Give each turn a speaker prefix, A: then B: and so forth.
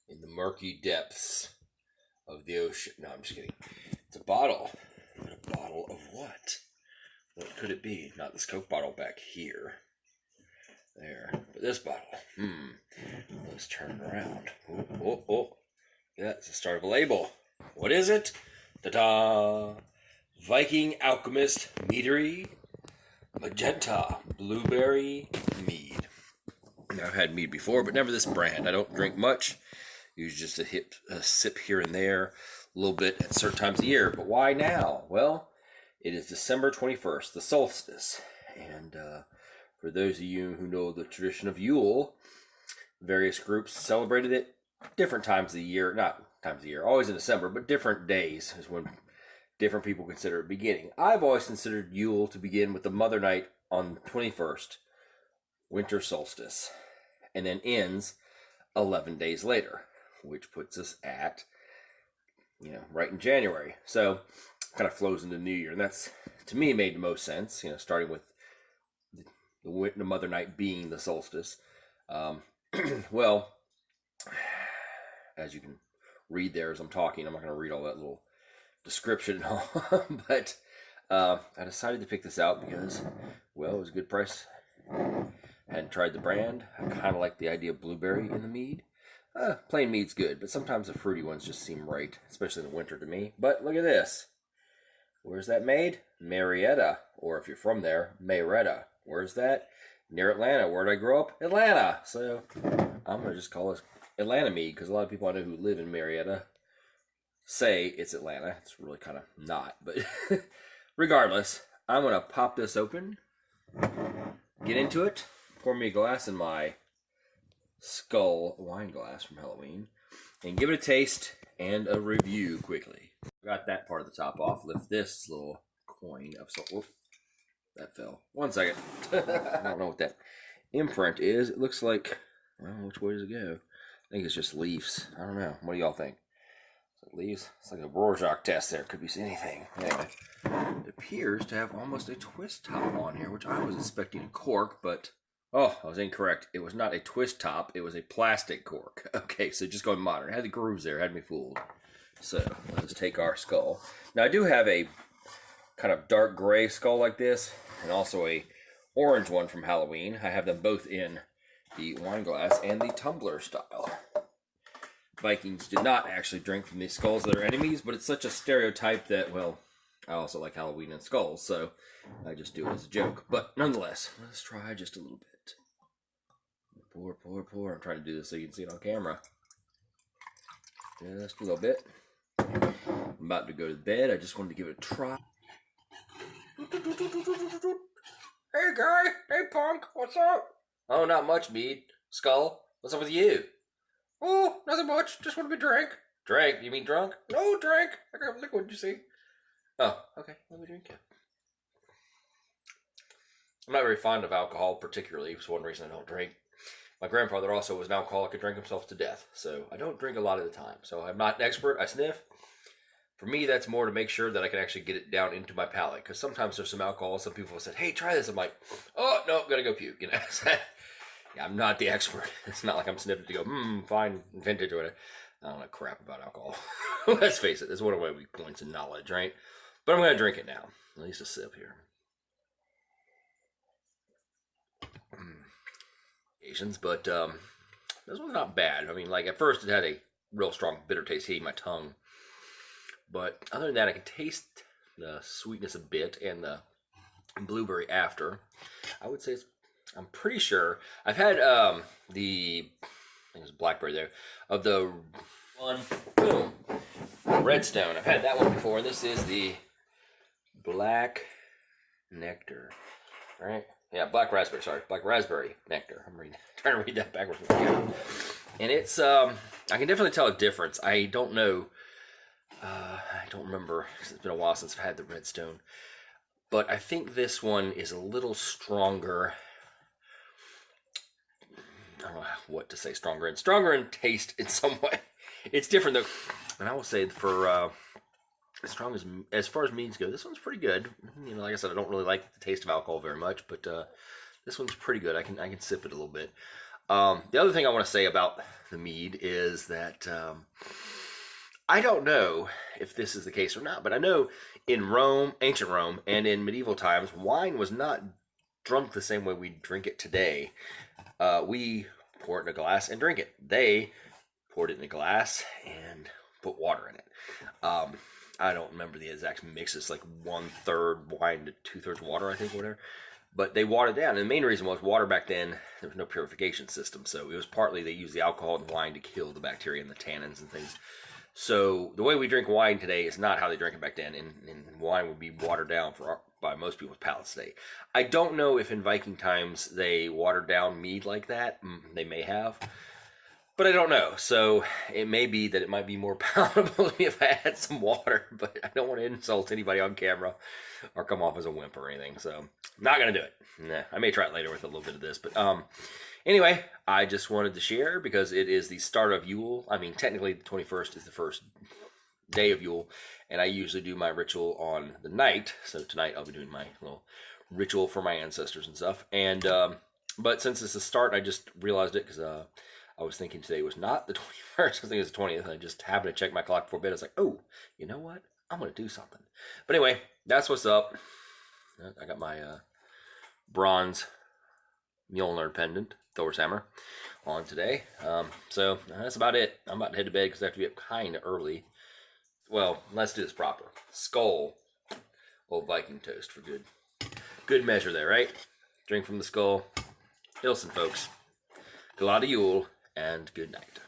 A: in the murky depths of the ocean. No, I'm just kidding. It's a bottle. But a bottle of what? What could it be? Not this Coke bottle back here. There. But this bottle. Let's turn it around. Oh. Yeah, it's the start of a label. What is it? Ta-da! Viking Alchemist Meadery Magenta Blueberry Mead. Now, I've had mead before, but never this brand. I don't drink much. Usually just a sip here and there, a little bit at certain times of the year. But why now? Well, it is December 21st, the solstice. And for those of you who know the tradition of Yule, various groups celebrated it different times of the year. Not times of the year, always in December, but different days is when different people consider it beginning. I've always considered Yule to begin with the Mother Night on the 21st, winter solstice, and then ends 11 days later, which puts us at, right in January. So kind of flows into New Year, and that's, to me, made the most sense, starting with the Mother Night being the solstice. Well, as you can read there as I'm talking, I'm not going to read all that little description and all, but I decided to pick this out because, well, it was a good price. Hadn't tried the brand. I kind of like the idea of blueberry in the mead. Plain mead's good, but sometimes the fruity ones just seem right, especially in the winter to me. But look at this. Where's that made? Marietta, or if you're from there, Marietta. Where's that? Near Atlanta. Where'd I grow up? Atlanta. So I'm going to just call it Atlanta mead, because a lot of people I know who live in Marietta say it's Atlanta. It's really kind of not, but regardless, I'm going to pop this open, get into it, pour me a glass in my skull wine glass from Halloween, and give it a taste and a review quickly. Got that part of the top off. Lift this little coin up. So, whoop, that fell. 1 second. I don't know what that imprint is. It looks like, well, which way does it go? I think it's just leaves. I don't know. What do y'all think? Is it leaves? It's like a Rorschach test there. Could be anything. Anyway, it appears to have almost a twist top on here, which I was expecting a cork, but oh, I was incorrect. It was not a twist top. It was a plastic cork. Okay, so just going modern. It had the grooves there. Had me fooled. So let's take our skull. Now, I do have a kind of dark gray skull like this, and also a orange one from Halloween. I have them both in the wine glass and the tumbler style. Vikings did not actually drink from these skulls of their enemies, but it's such a stereotype that, well, I also like Halloween and skulls, so I just do it as a joke. But nonetheless, let's try just a little bit. Pour. I'm trying to do this so you can see it on camera. Just a little bit. I'm about to go to bed. I just wanted to give it a try. Hey, guy. Hey, punk. What's up? Oh, not much, Mead. Skull, what's up with you? Oh, nothing much. Just want to be drink. Drink? You mean drunk? No, drink. I got liquid, you see. Oh, okay. Let me drink it. I'm not very fond of alcohol, particularly. It's one reason I don't drink. My grandfather also was an alcoholic and drank himself to death, so I don't drink a lot of the time. So I'm not an expert. I sniff. For me, that's more to make sure that I can actually get it down into my palate, because sometimes there's some alcohol. Some people have said, hey, try this. I'm like, oh, no, gotta go puke, Yeah, I'm not the expert. It's not like I'm sniffing to go, fine, vintage or whatever. I don't know crap about alcohol. Let's face it, it's one of my weak points in knowledge, right? But I'm going to drink it now. At least a sip here. Asians, but this one's not bad. I mean, like, at first it had a real strong bitter taste hitting my tongue. But other than that, I can taste the sweetness a bit and the blueberry after. I would say I'm pretty sure. I've had I think it was blackberry there, of the one, boom, Redstone. I've had that one before, and this is the black nectar, right? Yeah, black raspberry nectar. Trying to read that backwards. And it's, I can definitely tell a difference. I don't know, I don't remember, because it's been a while since I've had the Redstone. But I think this one is a little stronger. I don't know what to say, stronger in taste in some way. It's different though. And I will say for as far as meads go, this one's pretty good. Like I said, I don't really like the taste of alcohol very much, but this one's pretty good. I can sip it a little bit. The other thing I want to say about the mead is that I don't know if this is the case or not, but I know in Rome, ancient Rome, and in medieval times, wine was not drunk the same way we drink it today. We pour it in a glass and drink it. They poured it in a glass and put water in it. I don't remember the exact mix. It's like 1/3 wine to 2/3 water, I think, whatever. But they watered it down. And the main reason was water back then, there was no purification system. So it was partly they used the alcohol in wine to kill the bacteria and the tannins and things. So the way we drink wine today is not how they drank it back then. And wine would be watered down by most people's palates today. I don't know if in Viking times they watered down mead like that. They may have. But I don't know. So it may be that it might be more palatable to me if I had some water, but I don't want to insult anybody on camera or come off as a wimp or anything. So I'm not going to do it. Nah, I may try it later with a little bit of this. But anyway, I just wanted to share because it is the start of Yule. I mean, technically the 21st is the first day of Yule. And I usually do my ritual on the night. So tonight I'll be doing my little ritual for my ancestors and stuff. And but since it's the start, I just realized it because I was thinking today was not the 21st. I was thinking it was the 20th. I just happened to check my clock before bed. I was like, oh, you know what? I'm going to do something. But anyway, that's what's up. I got my bronze Mjolnir pendant, Thor's hammer, on today. So that's about it. I'm about to head to bed because I have to be up kind of early. Well, let's do this proper. Skull. Old Viking toast for good measure there, right? Drink from the skull. Hilson, folks. Glade Jul. And good night.